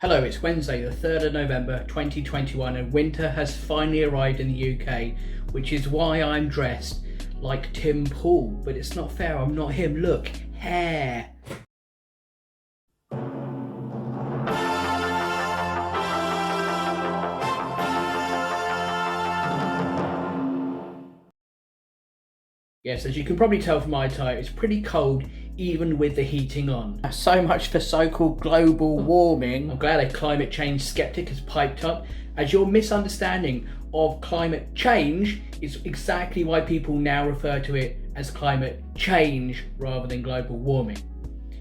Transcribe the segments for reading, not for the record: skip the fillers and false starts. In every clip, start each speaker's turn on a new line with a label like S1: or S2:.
S1: Hello, it's Wednesday the 3rd of November 2021 and winter has finally arrived in the UK, which is why I'm dressed like Tim Pool. But it's not fair, I'm not him. Look, hair. Yes, as you can probably tell from my attire, it's pretty cold even with the heating on. So much for so-called global warming. I'm glad a climate change skeptic has piped up, as your misunderstanding of climate change is exactly why people now refer to it as climate change rather than global warming.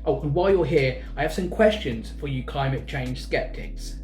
S1: Oh, and while you're here, I have some questions for you climate change skeptics.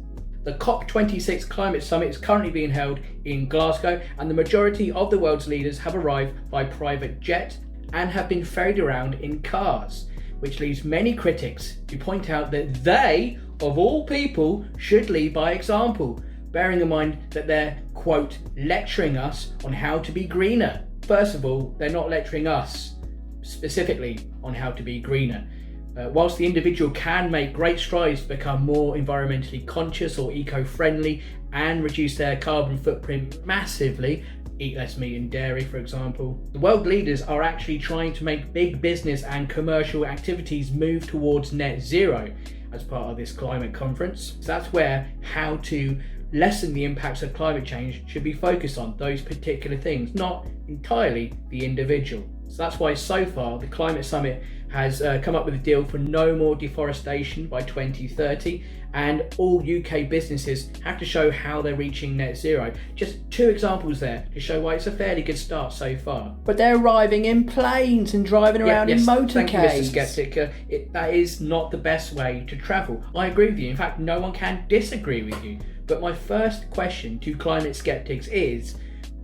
S1: The COP26 climate summit is currently being held in Glasgow, and the majority of the world's leaders have arrived by private jet and have been ferried around in cars, which leaves many critics who point out that they, of all people, should lead by example, bearing in mind that they're, quote, lecturing us on how to be greener. First of all, they're not lecturing us specifically on how to be greener. Whilst the individual can make great strides to become more environmentally conscious or eco-friendly and reduce their carbon footprint massively, eat less meat and dairy for example, the world leaders are actually trying to make big business and commercial activities move towards net zero as part of this climate conference. So that's where how to lessen the impacts of climate change should be focused on, those particular things, not entirely the individual. So that's why so far the climate summit has come up with a deal for no more deforestation by 2030, and all UK businesses have to show how they're reaching net zero. Just two examples there to show why it's a fairly good start so far. But they're arriving in planes and driving around in motorcades. Thank you, Mr. Skeptic. That is not the best way to travel. I agree with you. In fact, no one can disagree with you. But my first question to climate skeptics is,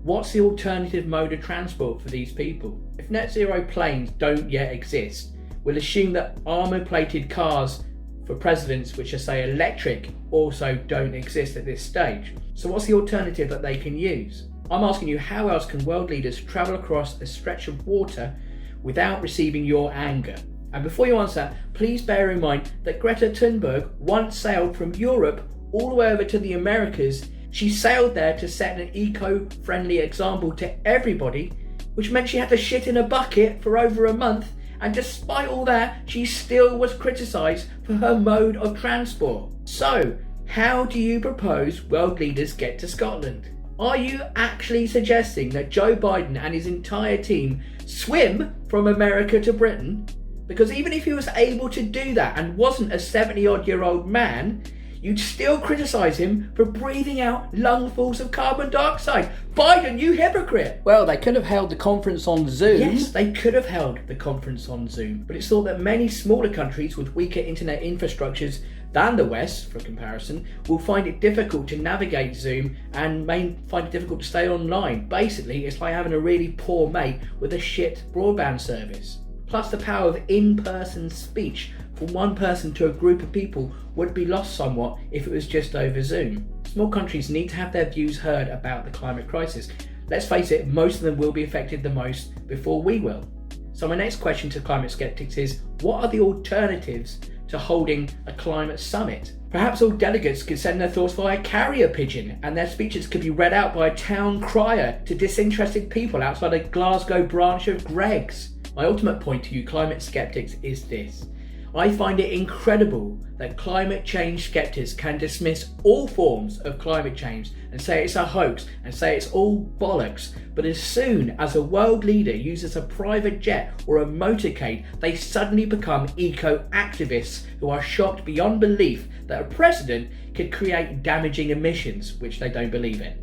S1: what's the alternative mode of transport for these people? If net zero planes don't yet exist, we'll assume that armour-plated cars for presidents, which are say electric, also don't exist at this stage. So what's the alternative that they can use? I'm asking you, how else can world leaders travel across a stretch of water without receiving your anger? And before you answer, please bear in mind that Greta Thunberg once sailed from Europe all the way over to the Americas. She sailed there to set an eco-friendly example to everybody, which meant she had to shit in a bucket for over a month, and despite all that, she still was criticised for her mode of transport. So, how do you propose world leaders get to Scotland? Are you actually suggesting that Joe Biden and his entire team swim from America to Britain? Because even if he was able to do that and wasn't a 70-odd-year-old man, you'd still criticise him for breathing out lungfuls of carbon dioxide. Biden, you hypocrite! Well, they could have held the conference on Zoom. Yes, they could have held the conference on Zoom. But it's thought that many smaller countries with weaker internet infrastructures than the West, for comparison, will find it difficult to navigate Zoom and may find it difficult to stay online. Basically, it's like having a really poor mate with a shit broadband service. Plus, the power of in-person speech from one person to a group of people would be lost somewhat if it was just over Zoom. Small countries need to have their views heard about the climate crisis. Let's face it, most of them will be affected the most before we will. So my next question to climate skeptics is, what are the alternatives to holding a climate summit? Perhaps all delegates could send their thoughts via carrier pigeon, and their speeches could be read out by a town crier to disinterested people outside a Glasgow branch of Greggs. My ultimate point to you climate skeptics is this. I find it incredible that climate change skeptics can dismiss all forms of climate change and say it's a hoax and say it's all bollocks, but as soon as a world leader uses a private jet or a motorcade, they suddenly become eco-activists who are shocked beyond belief that a president could create damaging emissions, which they don't believe in.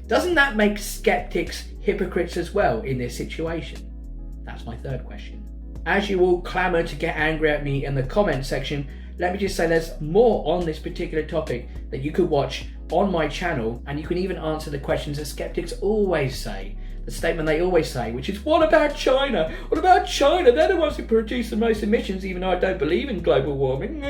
S1: Doesn't that make skeptics hypocrites as well in this situation? That's my third question. As you all clamour to get angry at me in the comment section, let me just say there's more on this particular topic that you could watch on my channel, and you can even answer the questions that skeptics always say, the statement they always say, which is, what about China? What about China? They're the ones who produce the most emissions, even though I don't believe in global warming.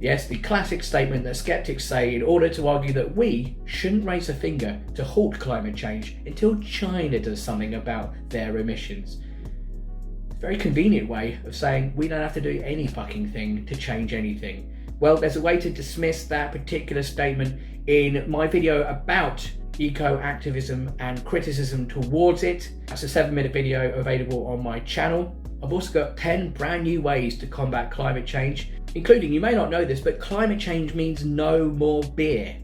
S1: Yes, the classic statement that skeptics say in order to argue that we shouldn't raise a finger to halt climate change until China does something about their emissions. Very convenient way of saying we don't have to do any fucking thing to change anything. Well, there's a way to dismiss that particular statement in my video about eco-activism and criticism towards it. That's a 7-minute video available on my channel. I've also got 10 brand new ways to combat climate change, including, you may not know this, but climate change means no more beer.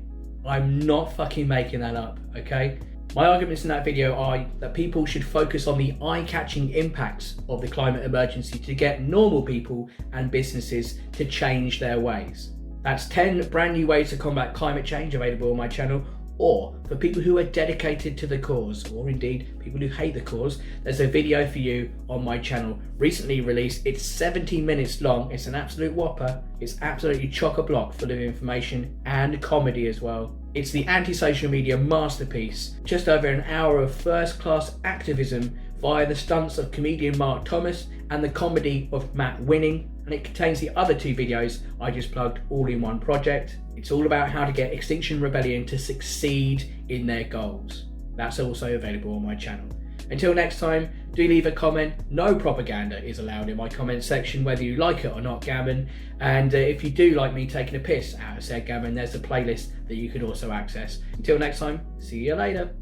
S1: I'm not fucking making that up, okay? My arguments in that video are that people should focus on the eye-catching impacts of the climate emergency to get normal people and businesses to change their ways. That's 10 brand new ways to combat climate change available on my channel. Or for people who are dedicated to the cause, or indeed people who hate the cause, there's a video for you on my channel, recently released. It's 70 minutes long. It's an absolute whopper. It's absolutely chock-a-block full of information and comedy as well. It's the anti-social media masterpiece. Just over an hour of first-class activism via the stunts of comedian Mark Thomas and the comedy of Matt Winning. And it contains the other 2 videos I just plugged all in one project. It's all about how to get Extinction Rebellion to succeed in their goals. That's also available on my channel. Until next time, do leave a comment. No propaganda is allowed in my comment section, whether you like it or not, gammon. And if you do like me taking a piss out of said gammon, there's a playlist that you can also access. Until next time, see you later.